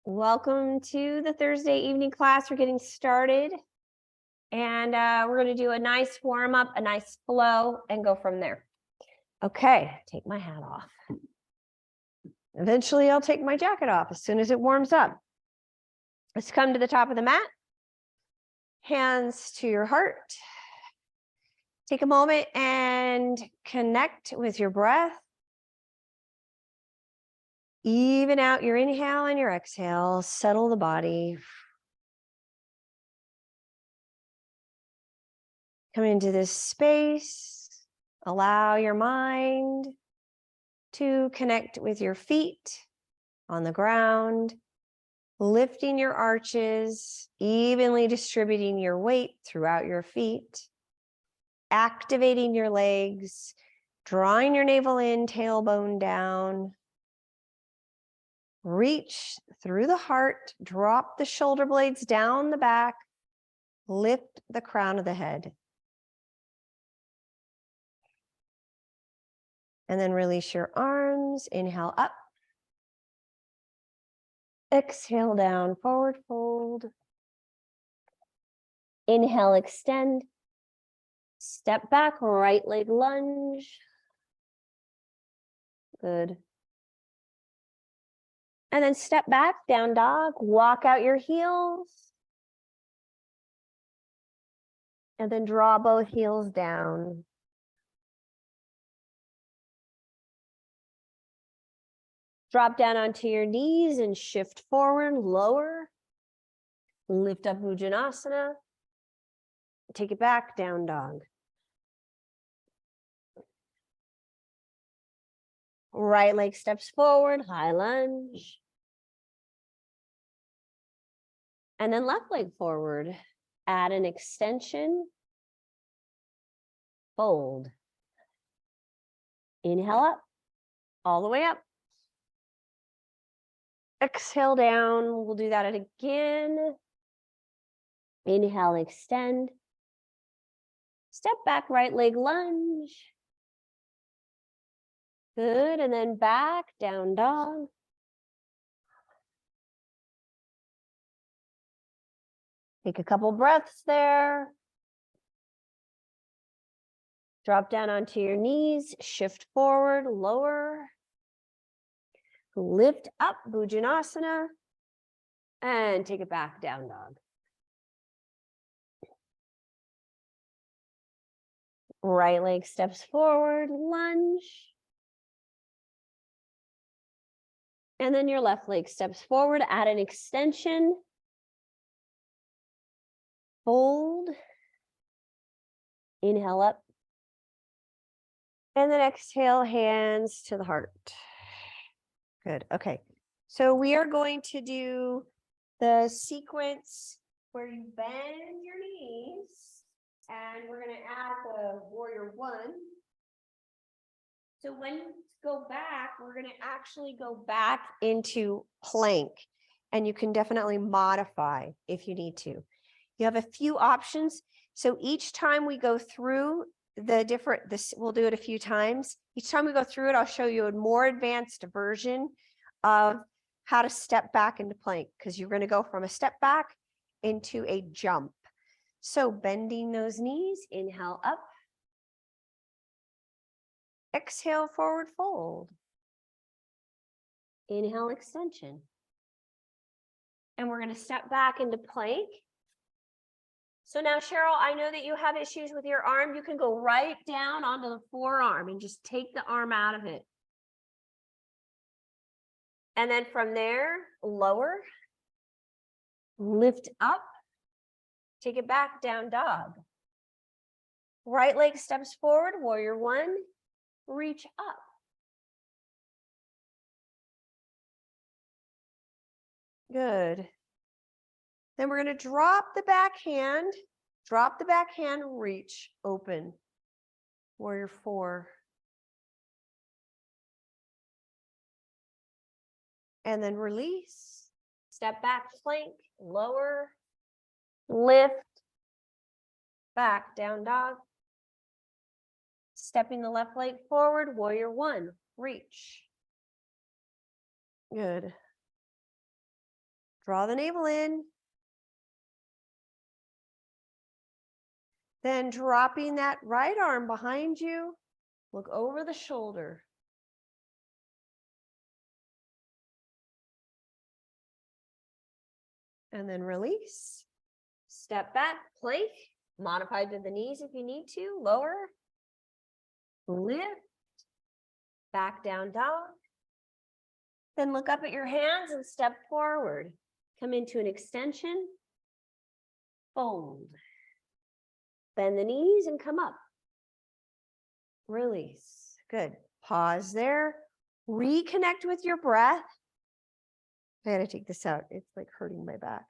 Welcome to the Thursday evening class. We're getting started and we're going to do a nice warm up, a nice flow, and go from there. Okay, take my hat off. Eventually, I'll take my jacket off as soon as it warms up. Let's come to the top of the mat. Hands to your heart. Take a moment and connect with your breath. Even out your inhale and your exhale. Settle the body. Come into this space. Allow your mind to connect with your feet on the ground, lifting your arches, evenly distributing your weight throughout your feet, activating your legs, drawing your navel in, tailbone down. Reach through the heart, drop the shoulder blades down the back, lift the crown of the head. And then release your arms, inhale up. Exhale down, forward fold. Inhale, extend. Step back, right leg lunge. Good. And then step back, down dog, walk out your heels. And then draw both heels down. Drop down onto your knees and shift forward, lower. Lift up Bhujanasana. Take it back, down dog. Right leg steps forward, high lunge. And then left leg forward. Add an extension. Fold. Inhale up, all the way up. Exhale down, we'll do that again. Inhale, extend. Step back, right leg lunge. Good, and then back, down dog. Take a couple breaths there. Drop down onto your knees, shift forward, lower. Lift up, Bhujanasana, and take it back, down dog. Right leg steps forward, lunge. And then your left leg steps forward, add an extension. Fold. Inhale up. And then exhale, hands to the heart. Good, okay. So we are going to do the sequence where you bend your knees and we're gonna add the warrior one. So when you go back, we're gonna actually go back into plank, and you can definitely modify if you need to. You have a few options. So each time we go through we'll do it a few times. Each time we go through it, I'll show you a more advanced version of how to step back into plank, because you're going to go from a step back into a jump. So bending those knees, inhale up. Exhale, forward fold. Inhale, extension. And we're going to step back into plank. So now, Cheryl, I know that you have issues with your arm. You can go right down onto the forearm and just take the arm out of it. And then from there, lower, lift up, take it back, down dog. Right leg steps forward, warrior one, reach up. Good. Then we're going to drop the backhand, reach, open, warrior four. And then release, step back, plank, lower, lift, back, down dog. Stepping the left leg forward, warrior one, reach. Good. Draw the navel in. Then dropping that right arm behind you, look over the shoulder. And then release. Step back, plank, modify to the knees if you need to, lower, lift, back down dog. Then look up at your hands and step forward. Come into an extension, fold. Bend the knees and come up. Release. Good. Pause there. Reconnect with your breath. I gotta take this out. It's like hurting my back.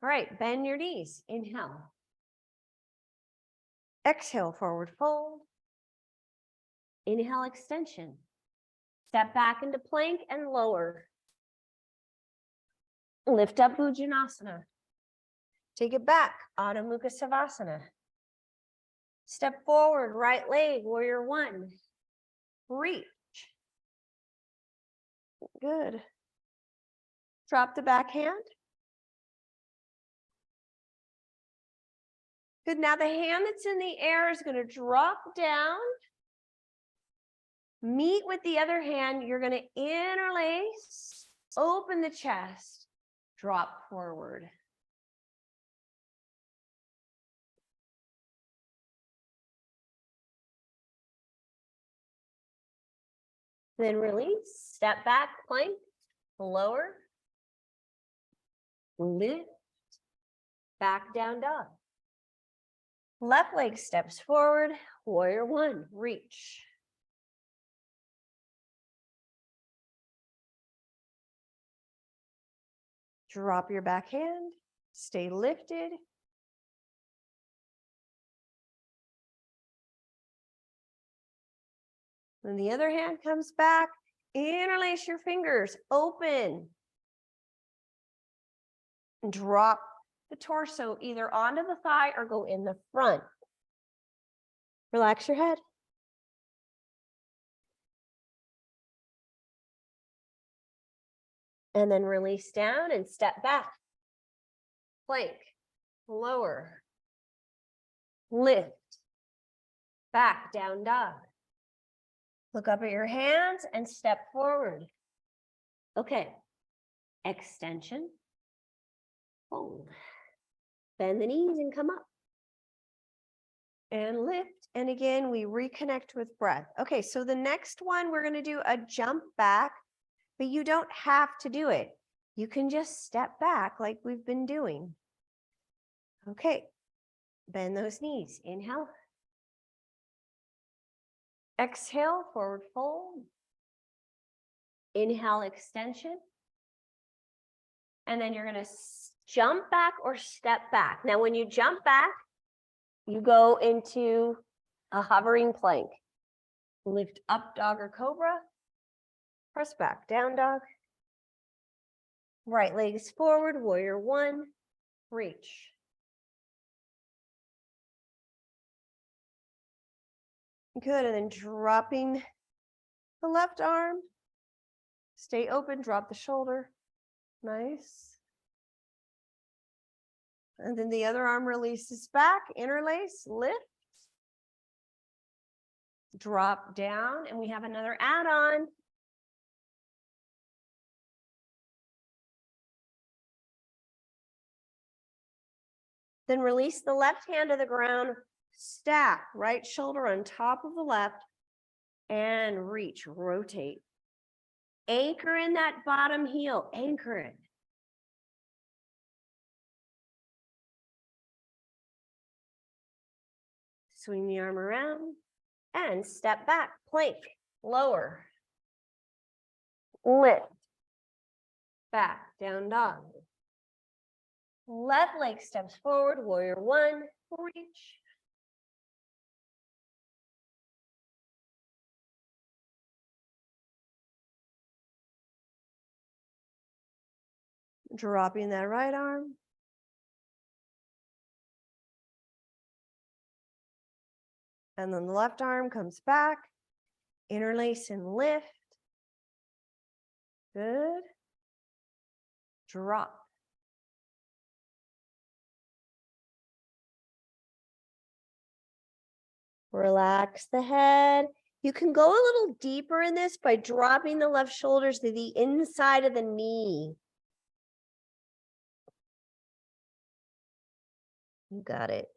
All right, bend your knees. Inhale. Exhale, forward fold. Inhale, extension. Step back into plank and lower. Lift up Bhujanasana. Take it back, Adho Mukha Savasana. Step forward, right leg, warrior one. Reach. Good. Drop the back hand. Good, now the hand that's in the air is gonna drop down. Meet with the other hand, you're gonna interlace, open the chest, drop forward. Then release, step back, plank, lower, lift, back down dog. Left leg steps forward, warrior one, reach. Drop your back hand, stay lifted. Then the other hand comes back, interlace your fingers, open. Drop the torso either onto the thigh or go in the front. Relax your head. And then release down and step back. Plank, lower, lift, back, down dog. Look up at your hands and step forward. Okay, extension, fold. Bend the knees and come up. And lift, and again, we reconnect with breath. Okay, so the next one, we're gonna do a jump back, but you don't have to do it. You can just step back like we've been doing. Okay, bend those knees, inhale. Exhale, forward fold. Inhale, extension. And then you're gonna jump back or step back. Now, when you jump back, you go into a hovering plank. Lift up dog or cobra. Press back, down dog. Right leg is forward, warrior one, reach. Good, and then dropping the left arm. Stay open, drop the shoulder. Nice. And then the other arm releases back, interlace, lift. Drop down, and we have another add-on. Then release the left hand to the ground, stack right shoulder on top of the left, and reach, rotate. Anchor in that bottom heel, anchor it. Swing the arm around and step back, plank, lower, lift, back, down dog. Left leg steps forward, warrior one, reach. Dropping that right arm. And then the left arm comes back, interlace and lift. Good. drop. Relax the head. You can go a little deeper in this by dropping the left shoulders to the inside of the knee. You got it.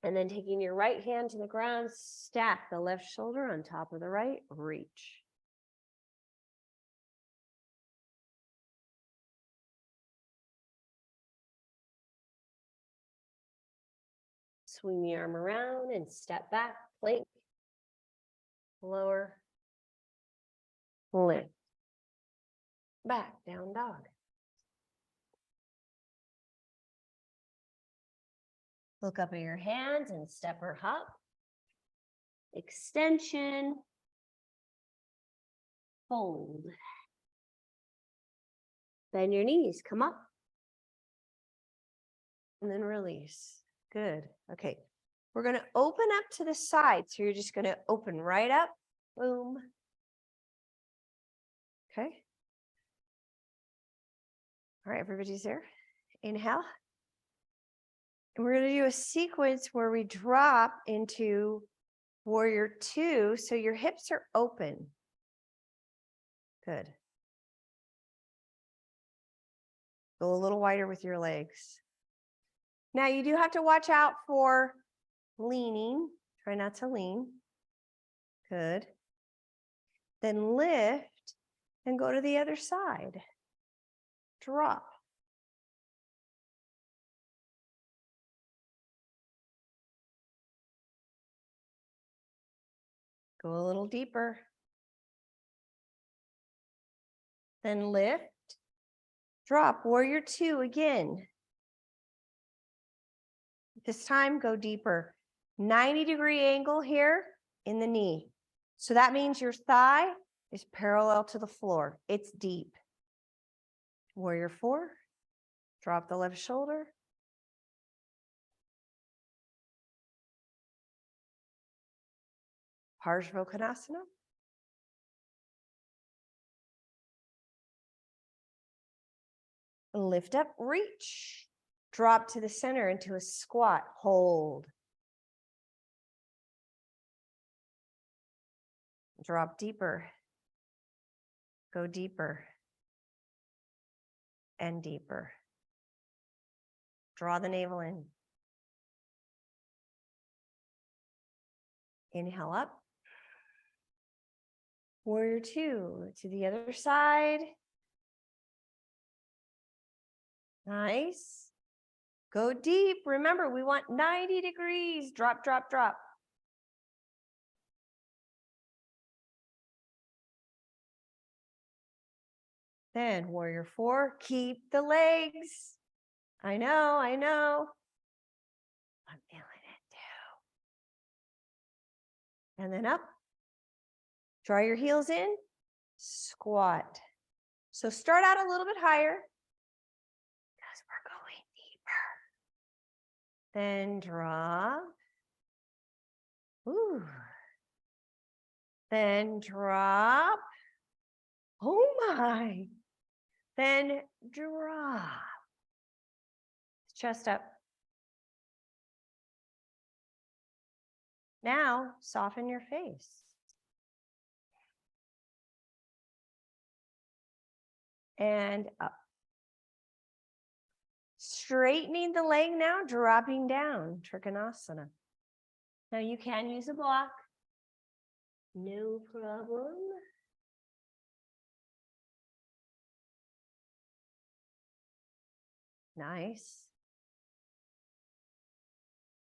And then taking your right hand to the ground, stack the left shoulder on top of the right, reach. Swing the arm around and step back, plank, lower, lift, back, down dog. Look up at your hands and step or hop. Extension, hold. Bend your knees, come up. And then release. Good. Okay. We're going to open up to the side. So you're just going to open right up. Boom. Okay. All right, everybody's there. Inhale. And we're going to do a sequence where we drop into warrior two. So your hips are open. Good. Go a little wider with your legs. Now you do have to watch out for leaning. Try not to lean. Good. Then lift and go to the other side. Drop. Go a little deeper. Then lift. Drop. Warrior two again. This time, go deeper. 90-degree angle here in the knee. So that means your thigh is parallel to the floor. It's deep. Warrior four. Drop the left shoulder. Parsvakonasana. Lift up, reach. Drop to the center into a squat. Hold. Drop deeper. Go deeper. And deeper. Draw the navel in. Inhale up. Warrior two to the other side. Nice. Go deep. Remember, we want 90 degrees. Drop, drop, drop. Then warrior four, keep the legs. I know. I'm feeling it too. And then up. Draw your heels in. Squat. So start out a little bit higher because we're going deeper. Then drop. Ooh. Then drop. Oh my. Then drop. Chest up. Now soften your face. And up. Straightening the leg now, dropping down, Trikonasana. Now you can use a block. No problem. Nice.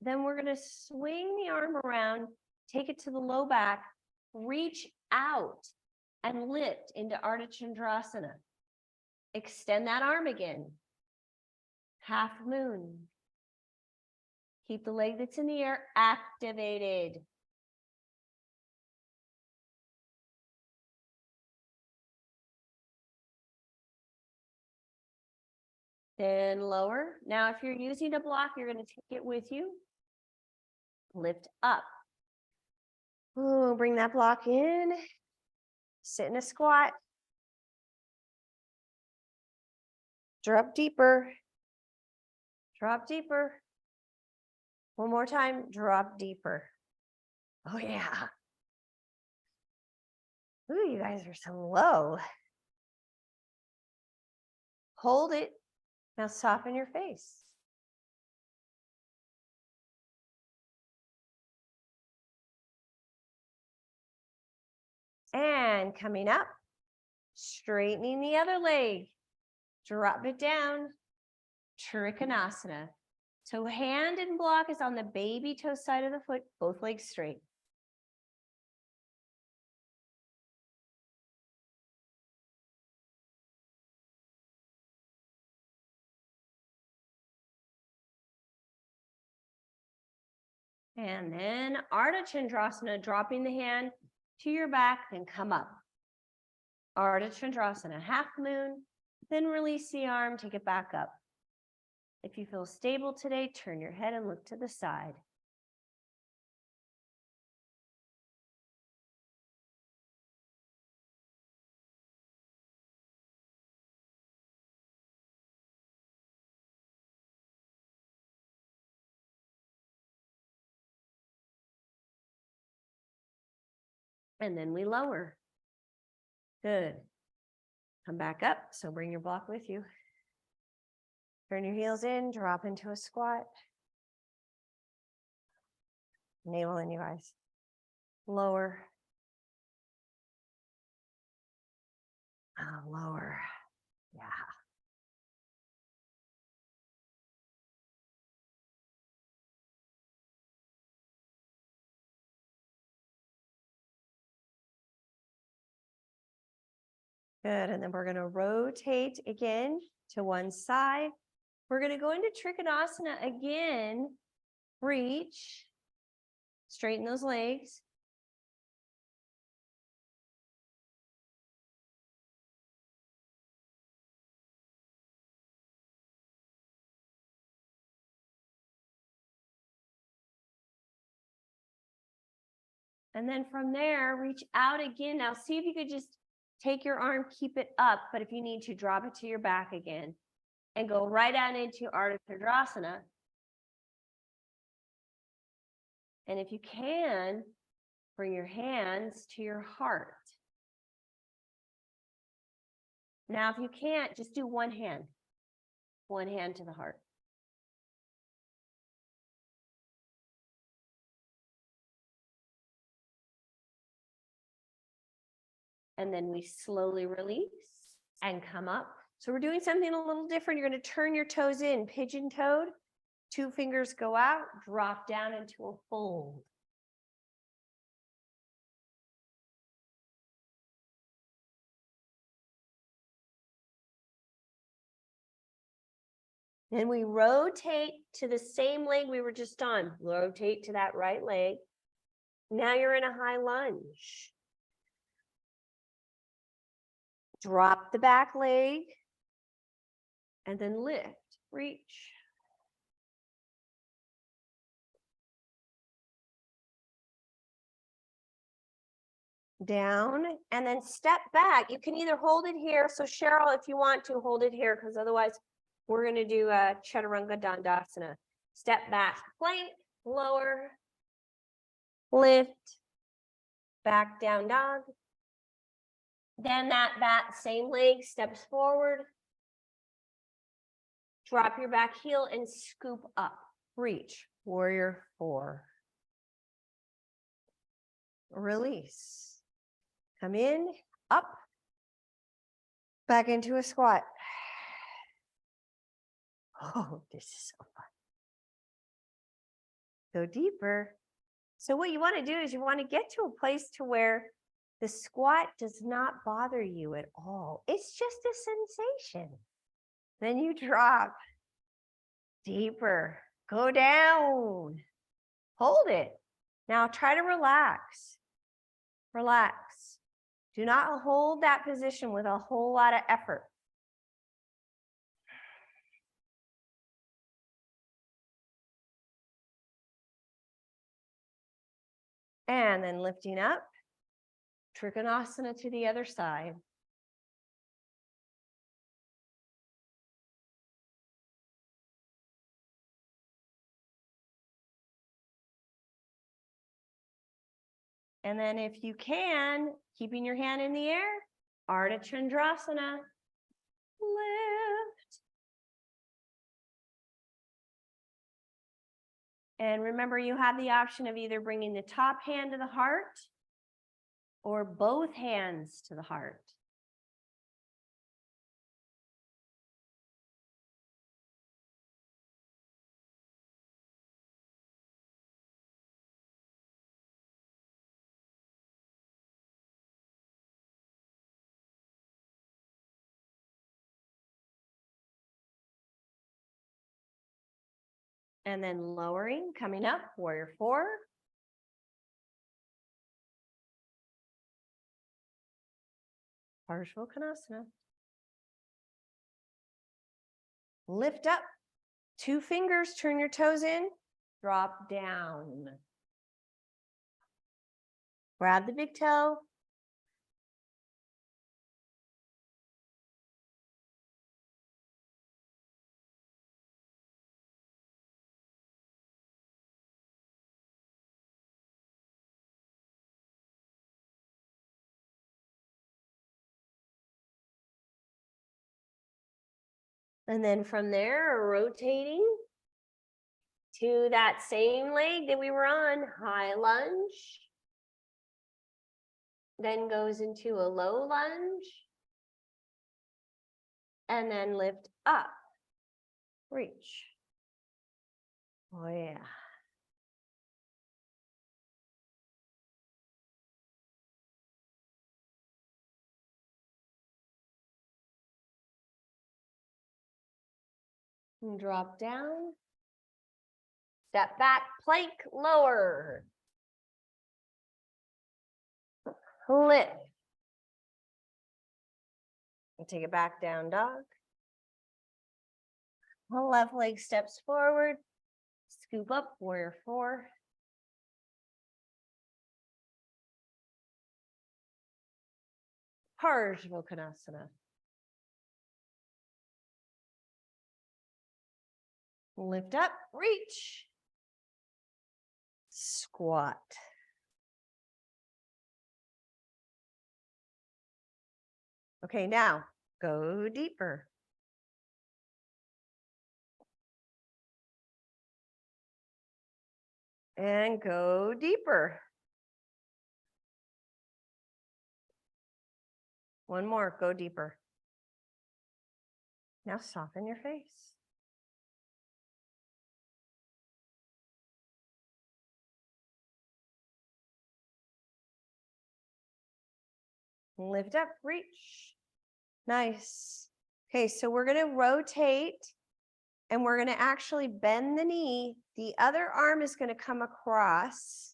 Then we're going to swing the arm around, take it to the low back, reach out and lift into Ardha Chandrasana. Extend that arm again. Half moon. Keep the leg that's in the air activated. Then lower. Now, if you're using a block, you're going to take it with you. Lift up. Ooh, bring that block in. sit in a squat. Drop deeper. Drop deeper. One more time, drop deeper. Oh yeah. Ooh, you guys are so low. Hold it. Now soften your face. And coming up, straightening the other leg. Drop it down. Trikonasana. So hand and block is on the baby toe side of the foot, both legs straight. And then Ardha Chandrasana, dropping the hand to your back, then come up. Ardha Chandrasana, half moon, then release the arm, take it back up. If you feel stable today, turn your head and look to the side. And then we lower. Good. Come back up. So bring your block with you. Turn your heels in, drop into a squat. Navel in, you guys. Lower. Lower. Yeah. Good. And then we're going to rotate again to one side. We're going to go into Trikonasana again. Reach. Straighten those legs. And then from there, reach out again. Now see if you could just take your arm, keep it up, but if you need to, drop it to your back again and go right out into Ardha Chandrasana. And if you can, bring your hands to your heart. Now, if you can't, just do one hand to the heart. And then we slowly release and come up. So we're doing something a little different. You're going to turn your toes in, pigeon-toed. 2 fingers go out, drop down into a fold. Then we rotate to the same leg we were just on. Rotate to that right leg. Now you're in a high lunge. Drop the back leg and then lift, reach. Down and then step back. You can either hold it here. So Cheryl, if you want to hold it here, because otherwise we're going to do a Chaturanga Dandasana. Step back, plank, lower, lift, back down dog. Then that same leg steps forward. Drop your back heel and scoop up. Reach, warrior 4. Release. Come in, up, back into a squat. Oh, this is so fun. Go deeper. So what you want to do is you want to get to a place to where the squat does not bother you at all. It's just a sensation. Then you drop deeper, go down, hold it. Now try to relax. Relax. Do not hold that position with a whole lot of effort. And then lifting up, Trikonasana to the other side. And then if you can, keeping your hand in the air, Ardha Chandrasana, lift. And remember, you have the option of either bringing the top hand to the heart or both hands to the heart. And then lowering, coming up, warrior four. Parsvakonasana. Lift up, 2 fingers, turn your toes in, drop down. Grab the big toe. And then from there, rotating to that same leg that we were on, high lunge. Then goes into a low lunge. And then lift up, reach. Oh yeah. And drop down. Step back, plank, lower. Lift. And take it back, down dog. Left leg steps forward. Scoop up, warrior four. Parsvakonasana. Lift up, reach. Squat. Okay, now go deeper. And go deeper. One more, go deeper. Now soften your face. Lift up, reach. Nice. Okay, so we're going to rotate and we're going to actually bend the knee. The other arm is going to come across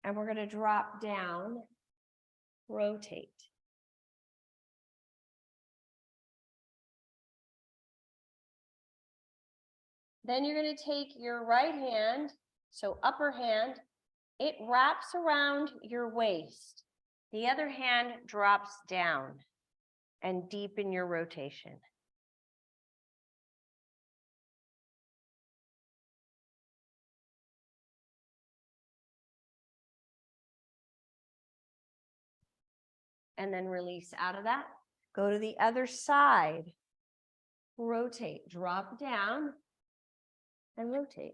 and we're going to drop down, rotate. Then you're going to take your right hand, so upper hand, it wraps around your waist. The other hand drops down and deepen your rotation. And then release out of that. Go to the other side. Rotate, drop down and rotate.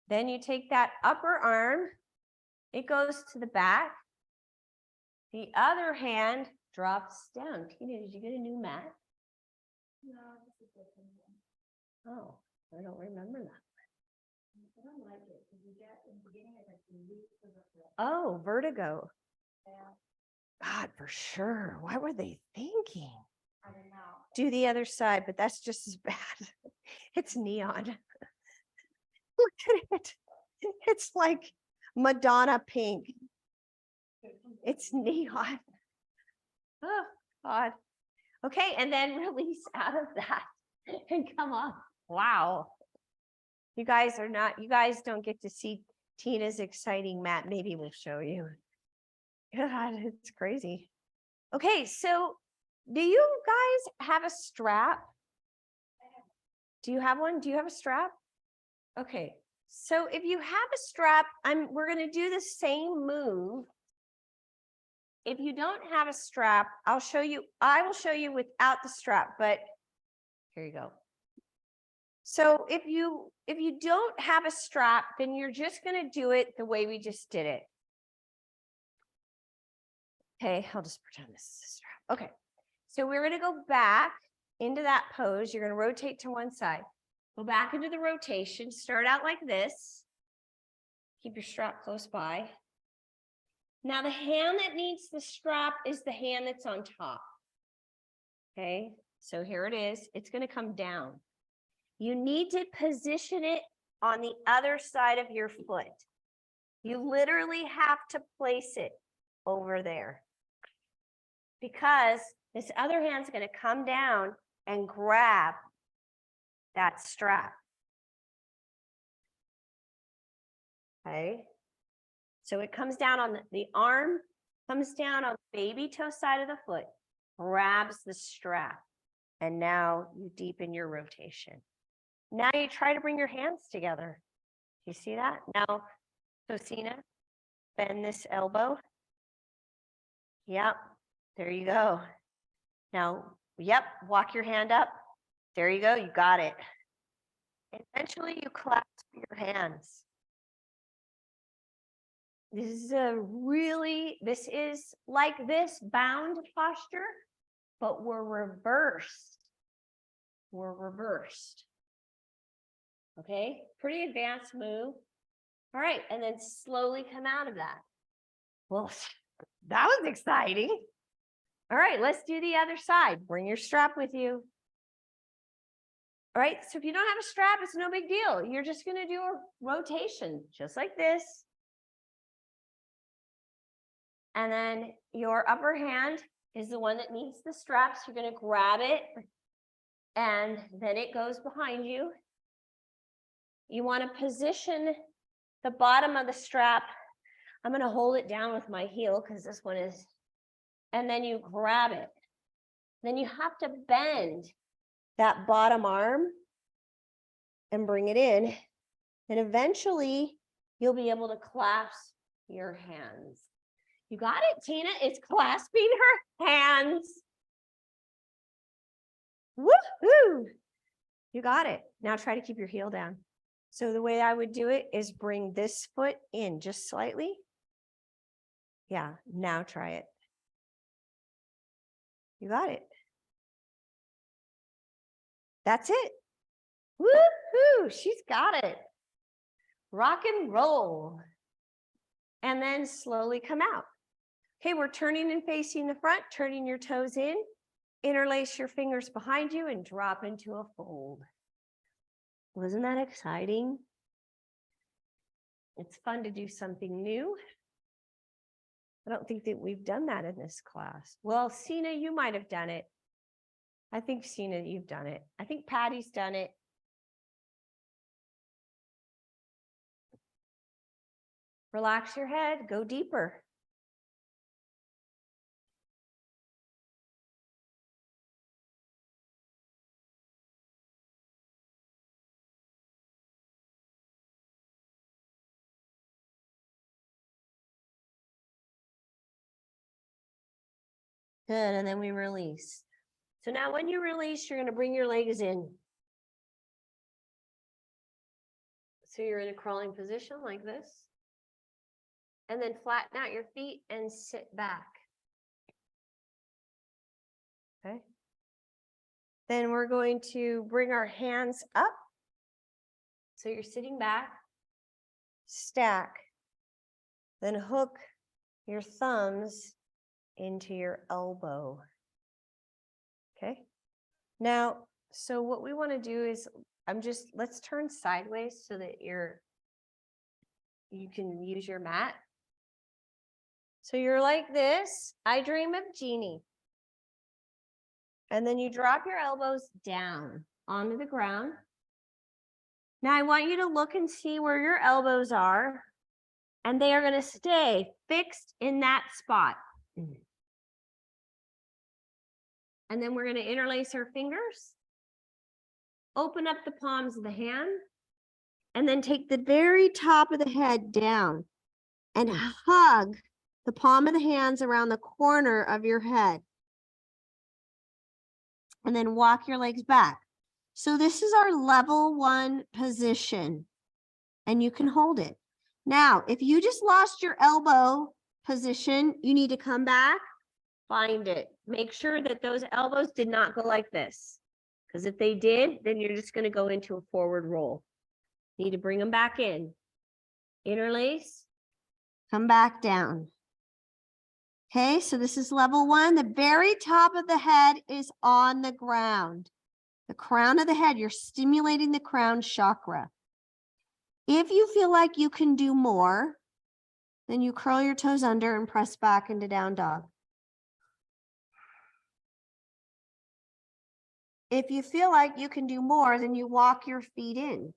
Then you take that upper arm, it goes to the back. The other hand drops down. Tina, did you get a new mat? No, this is different. Oh, I don't remember that. I don't like it because you get in the beginning of the oh, vertigo. Yeah. God, for sure. What were they thinking? I don't know. Do the other side, but that's just as bad. It's neon. Look at it. It's like Madonna pink. It's neon. Oh, God. Okay, and then release out of that and come up. Wow. You guys don't get to see Tina's exciting mat. Maybe we'll show you. God, it's crazy. Okay, so do you guys have a strap? Do you have one? Do you have a strap? Okay, so if you have a strap, we're going to do the same move. If you don't have a strap, I will show you without the strap, but here you go. So if you don't have a strap, then you're just going to do it the way we just did it. Okay, I'll just pretend this is a strap. Okay, so we're going to go back into that pose. You're going to rotate to one side. Go back into the rotation. Start out like this. Keep your strap close by. Now the hand that needs the strap is the hand that's on top. Okay, so here it is. It's going to come down. You need to position it on the other side of your foot. You literally have to place it over there because this other hand's going to come down and grab that strap. Okay. So it comes down on the arm, comes down on the baby toe side of the foot, grabs the strap, and now you deepen your rotation. Now you try to bring your hands together. You see that? Now, Tosina, bend this elbow. Yep, there you go. Now, yep, walk your hand up. There you go, you got it. Eventually you clasp your hands. This is like this bound posture, but we're reversed. We're reversed. Okay, pretty advanced move. All right, and then slowly come out of that. Well, that was exciting. All right, let's do the other side. Bring your strap with you. All right, so if you don't have a strap, it's no big deal. You're just going to do a rotation, just like this. And then your upper hand is the one that needs the straps. You're going to grab it, and then it goes behind you. You want to position the bottom of the strap. I'm going to hold it down with my heel because this one is, and then you grab it. Then you have to bend that bottom arm and bring it in. And eventually you'll be able to clasp your hands. You got it, Tina? It's clasping her hands. Woo-hoo! You got it. Now try to keep your heel down. So the way I would do it is bring this foot in just slightly. Yeah, now try it. You got it. That's it. Woo-hoo! She's got it. Rock and roll. And then slowly come out. Okay, we're turning and facing the front, turning your toes in, interlace your fingers behind you and drop into a fold. Wasn't that exciting? It's fun to do something new. I don't think that we've done that in this class. Well, Sina, you might have done it. I think, Sina, you've done it. I think Patty's done it. Relax your head, go deeper. Good, and then we release. So now when you release, you're going to bring your legs in. So you're in a crawling position like this. And then flatten out your feet and sit back. Okay. Then we're going to bring our hands up. So you're sitting back, stack, then hook your thumbs into your elbow. Okay. Now, so what we want to do is let's turn sideways so that you can use your mat. So you're like this. I dream of Jeannie. And then you drop your elbows down onto the ground. Now I want you to look and see where your elbows are, and they are going to stay fixed in that spot. And then we're going to interlace our fingers, open up the palms of the hand, and then take the very top of the head down and hug the palm of the hands around the corner of your head. And then walk your legs back. So this is our level 1 position, and you can hold it. Now, if you just lost your elbow position, you need to come back, find it. Make sure that those elbows did not go like this, because if they did, then you're just going to go into a forward roll. You need to bring them back in. Interlace, come back down. Okay, so this is level 1. The very top of the head is on the ground. The crown of the head, you're stimulating the crown chakra. If you feel like you can do more, then you curl your toes under and press back into down dog. If you feel like you can do more, then you walk your feet in.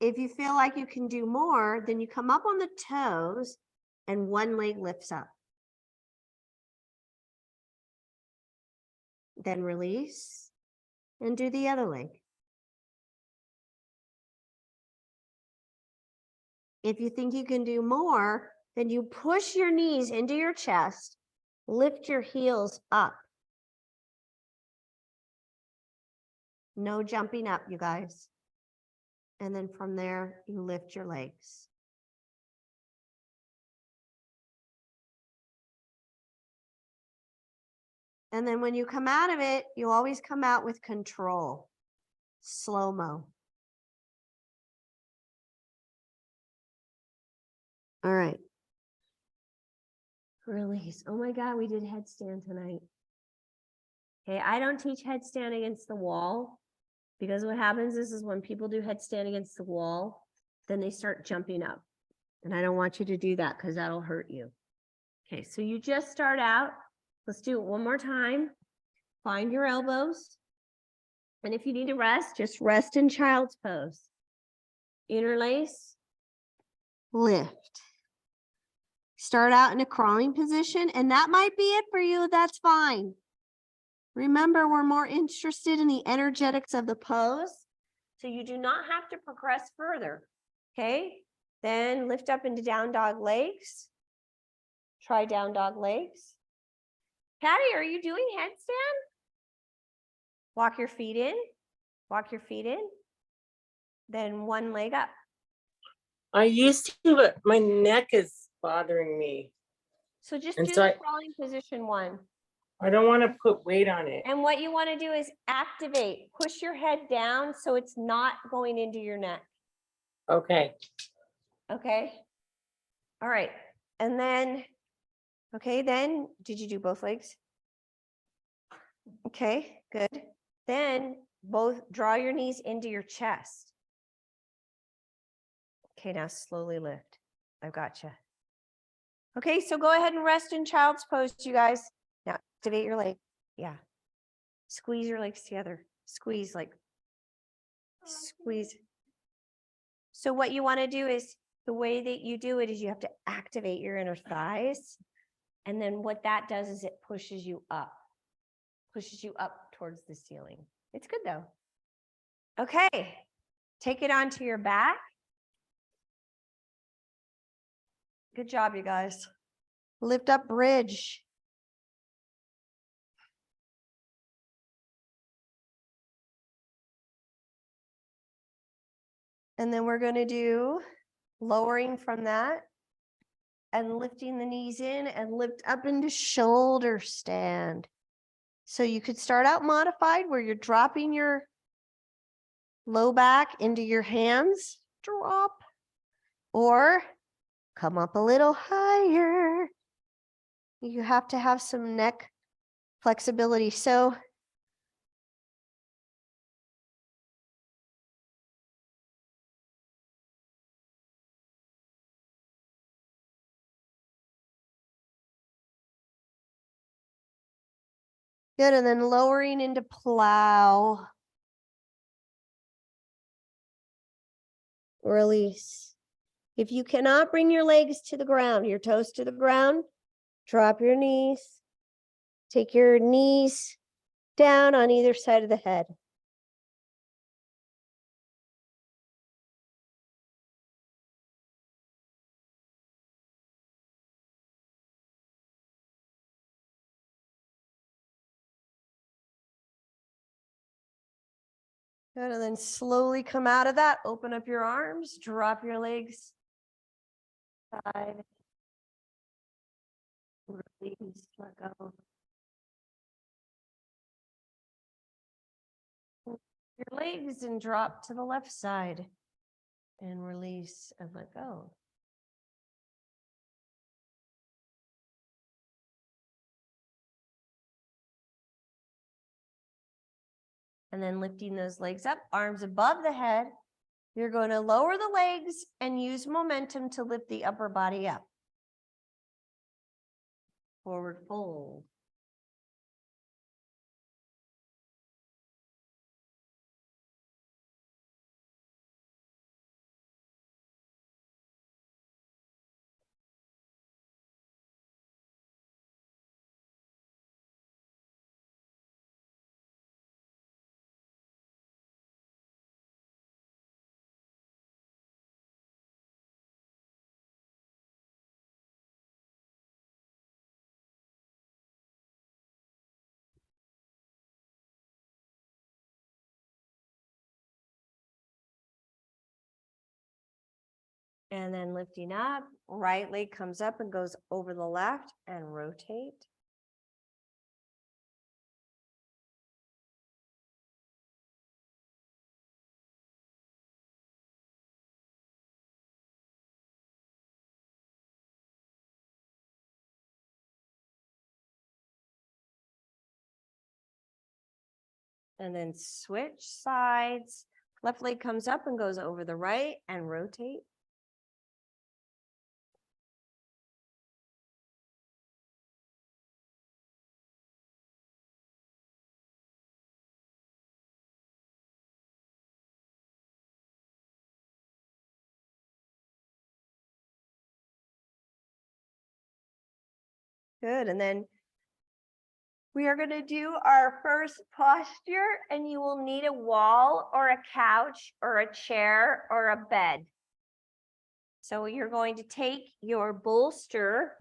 If you feel like you can do more, then you come up on the toes and one leg lifts up. Then release and do the other leg. If you think you can do more, then you push your knees into your chest, lift your heels up. No jumping up, you guys. And then from there, you lift your legs. And then when you come out of it, you always come out with control. Slow-mo. All right. Release. Oh my God, we did headstand tonight. Okay, I don't teach headstand against the wall, because what happens is when people do headstand against the wall, then they start jumping up. And I don't want you to do that because that'll hurt you. Okay, so you just start out. Let's do it one more time. Find your elbows. And if you need to rest, just rest in child's pose. Interlace, lift. Start out in a crawling position, and that might be it for you. That's fine. Remember, we're more interested in the energetics of the pose, so you do not have to progress further. Okay, then lift up into down dog legs. Try down dog legs. Patty, are you doing headstand? Walk your feet in. Walk your feet in. Then one leg up. I used to, but my neck is bothering me. So just And do so the crawling position 1. I don't want to put weight on it. And what you want to do is activate. Push your head down so it's not going into your neck. Okay. Okay. All right. And then, okay, then did you do both legs? Okay, good. Then both draw your knees into your chest. Okay, now slowly lift. I've got you. Okay, so go ahead and rest in child's pose, you guys. Now activate your leg. Yeah. Squeeze your legs together. Squeeze, like squeeze. So what you want to do is, the way that you do it is you have to activate your inner thighs. And then what that does is it pushes you up towards the ceiling. It's good though. Okay, take it onto your back. Good job, you guys. Lift up bridge. And then we're going to do lowering from that and lifting the knees in and lift up into shoulder stand. So you could start out modified where you're dropping your low back into your hands, drop, or come up a little higher. You have to have some neck flexibility. So Good, and then lowering into plow. Release. If you cannot bring your legs to the ground, your toes to the ground, drop your knees. Take your knees down on either side of the head. Good, and then slowly come out of that. Open up your arms, drop your legs. Side. Release, let go. Your legs and drop to the left side. And release and let go. And then lifting those legs up, arms above the head. You're going to lower the legs and use momentum to lift the upper body up. Forward fold. And then lifting up, right leg comes up and goes over the left and rotate. And then switch sides. Left leg comes up and goes over the right and rotate. Good, and then we are going to do our first posture, and you will need a wall or a couch or a chair or a bed. So you're going to take your bolster,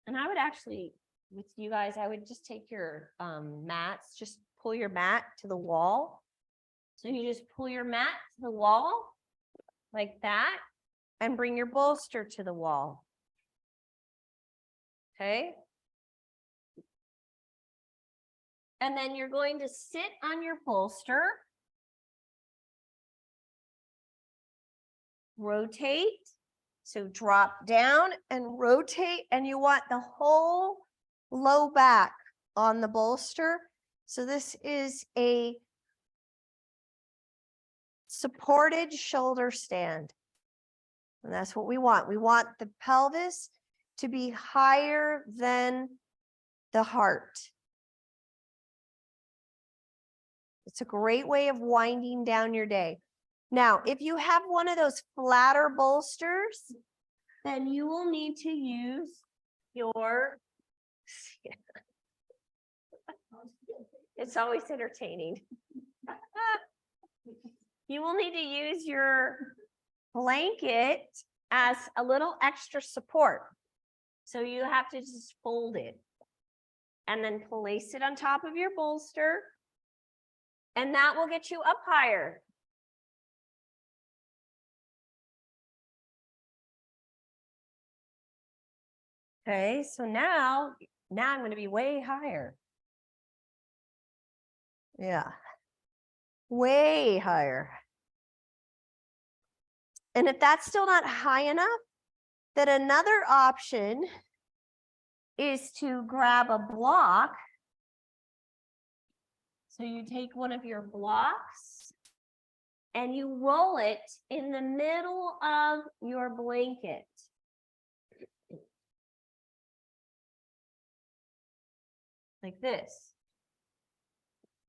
and I would actually, with you guys, I would just take your mats, just pull your mat to the wall. So you just pull your mat to the wall like that and bring your bolster to the wall. Okay. And then you're going to sit on your bolster. Rotate. So drop down and rotate, and you want the whole low back on the bolster. So this is a supported shoulder stand. And that's what we want. We want the pelvis to be higher than the heart. It's a great way of winding down your day. Now, if you have one of those flatter bolsters, then you will need to use your, it's always entertaining. You will need to use your blanket as a little extra support. So you have to just fold it and then place it on top of your bolster. And that will get you up higher. Okay, so now I'm going to be way higher. Yeah, way higher. And if that's still not high enough, then another option is to grab a block. So you take one of your blocks and you roll it in the middle of your blanket. like this.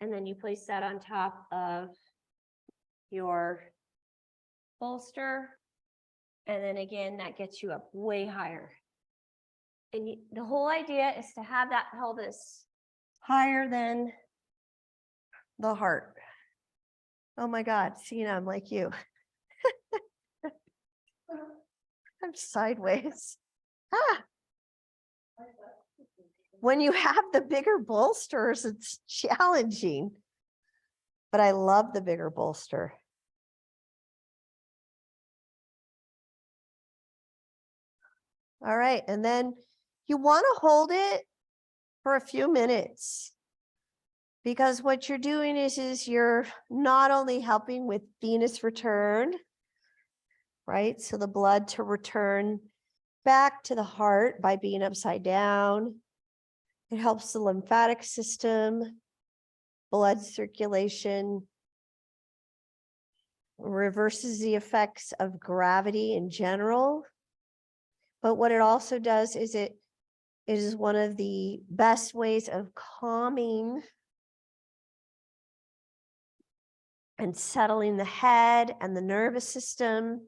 And then you place that on top of your bolster. And then again, that gets you up way higher. And the whole idea is to have that pelvis higher than the heart. Oh my God, Sina, I'm like you. I'm sideways. Ah. When you have the bigger bolsters, it's challenging. But I love the bigger bolster. All right, and then you want to hold it for a few minutes. Because what you're doing is you're not only helping with venous return, right? So the blood to return back to the heart by being upside down. It helps the lymphatic system, blood circulation, reverses the effects of gravity in general. But what it also does is it is one of the best ways of calming and settling the head and the nervous system.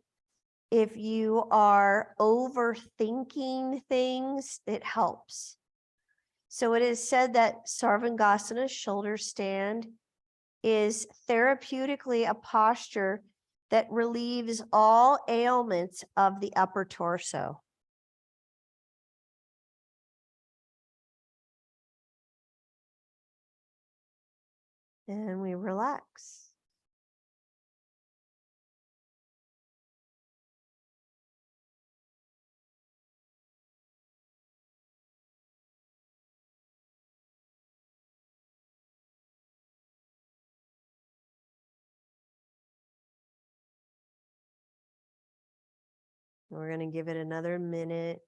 If you are overthinking things, it helps. So it is said that Sarvangasana, shoulder stand, is therapeutically a posture that relieves all ailments of the upper torso. And we relax. We're going to give it another minute.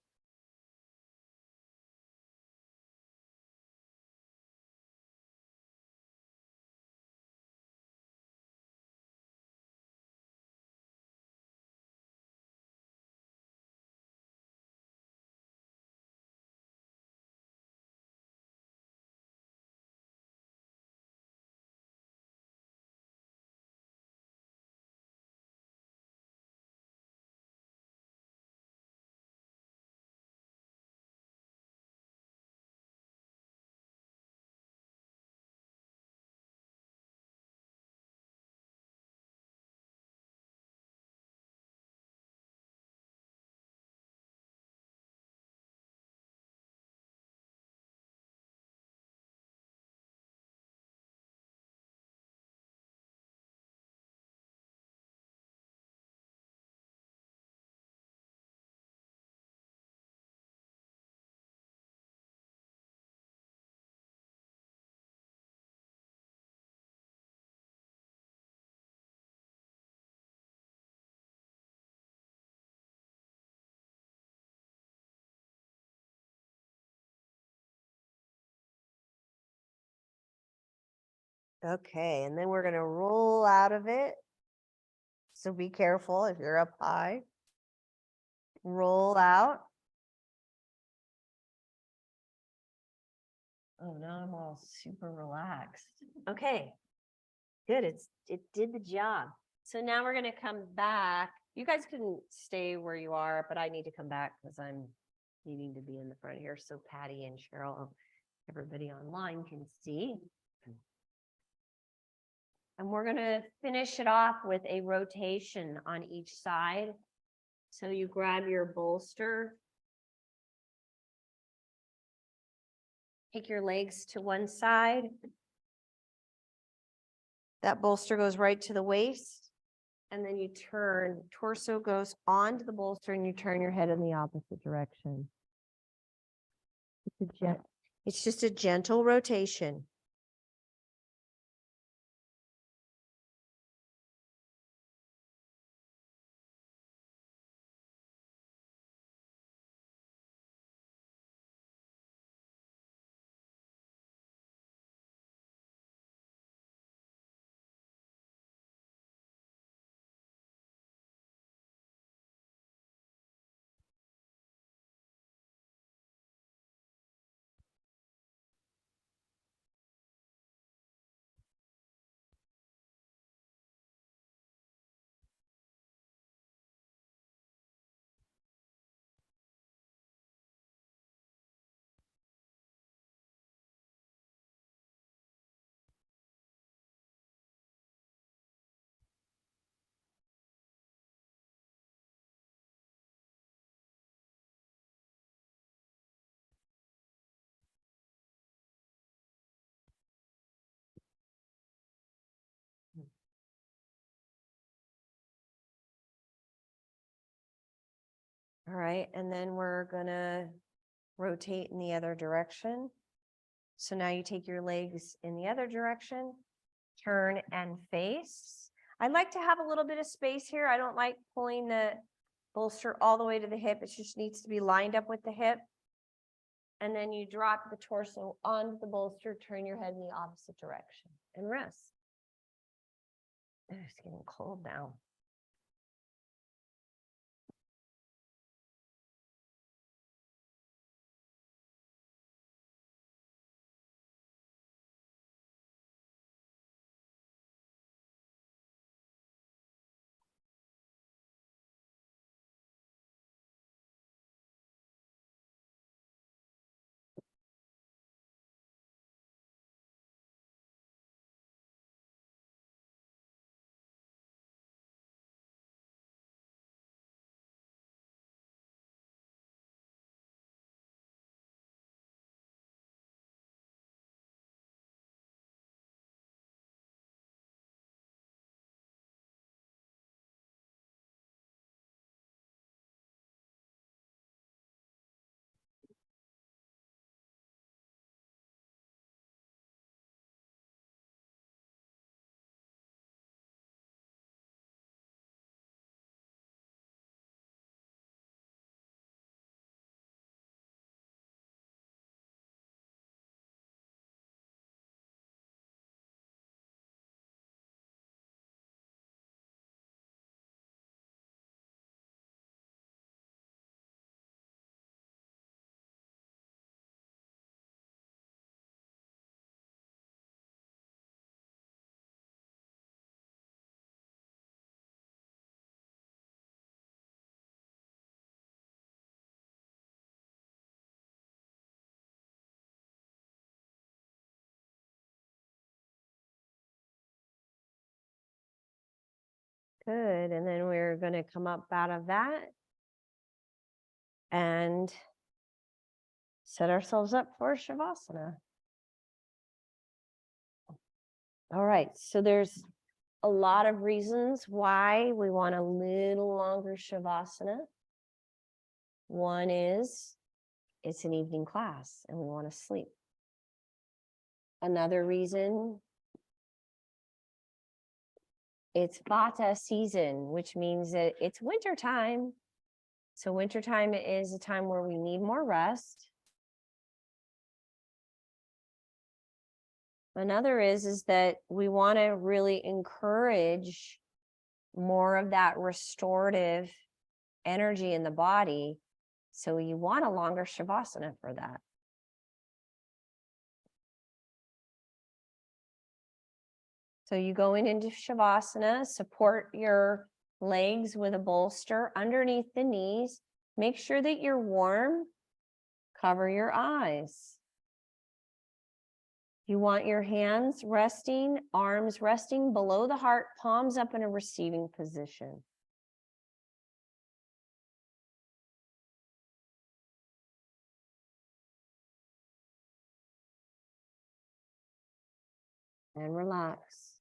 Okay, and then we're going to roll out of it. So be careful if you're up high. Roll out. Oh, now I'm all super relaxed. Okay, good. It did the job. So now we're going to come back. You guys can stay where you are, but I need to come back because I'm needing to be in the front here. So Patty and Cheryl, everybody online can see. And we're going to finish it off with a rotation on each side. So you grab your bolster. Take your legs to one side. That bolster goes right to the waist. And then you turn, torso goes onto the bolster and you turn your head in the opposite direction. It's just a gentle rotation. All right, and then we're gonna rotate in the other direction. So now you take your legs in the other direction, turn and face. I like to have a little bit of space here. I don't like pulling the bolster all the way to the hip. It just needs to be lined up with the hip. And then you drop the torso onto the bolster, turn your head in the opposite direction and rest. It's getting cold now. Good, and then we're gonna come up out of that and set ourselves up for Shavasana. All right, so there's a lot of reasons why we want a little longer Shavasana. One is it's an evening class and we want to sleep. Another reason, it's Vata season, which means that it's winter time. So wintertime is a time where we need more rest. Another is that we want to really encourage more of that restorative energy in the body. So you want a longer Shavasana for that. So you go into Shavasana, support your legs with a bolster underneath the knees. Make sure that you're warm. Cover your eyes. You want your hands resting, arms resting below the heart, palms up in a receiving position. And relax.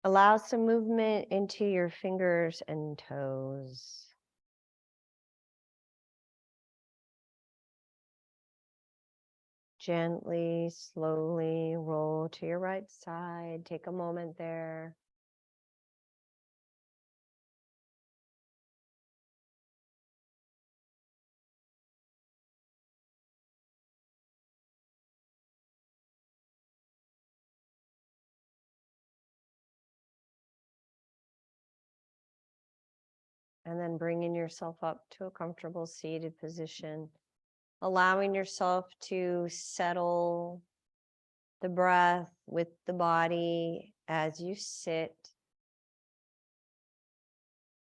Allow some movement into your fingers and toes. Gently, slowly roll to your right side. Take a moment there. And then bringing yourself up to a comfortable seated position, allowing yourself to settle the breath with the body as you sit.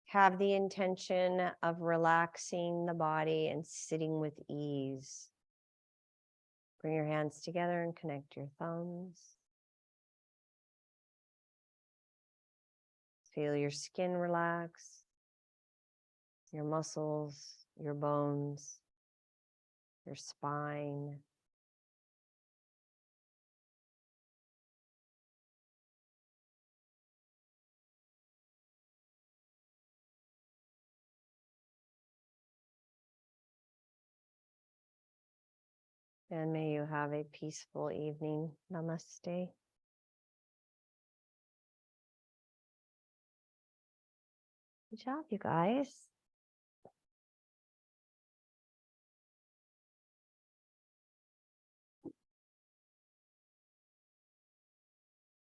Have the intention of relaxing the body and sitting with ease. Bring your hands together and connect your thumbs. Feel your skin relax, your muscles, your bones, your spine. And may you have a peaceful evening. Namaste. Good job, you guys.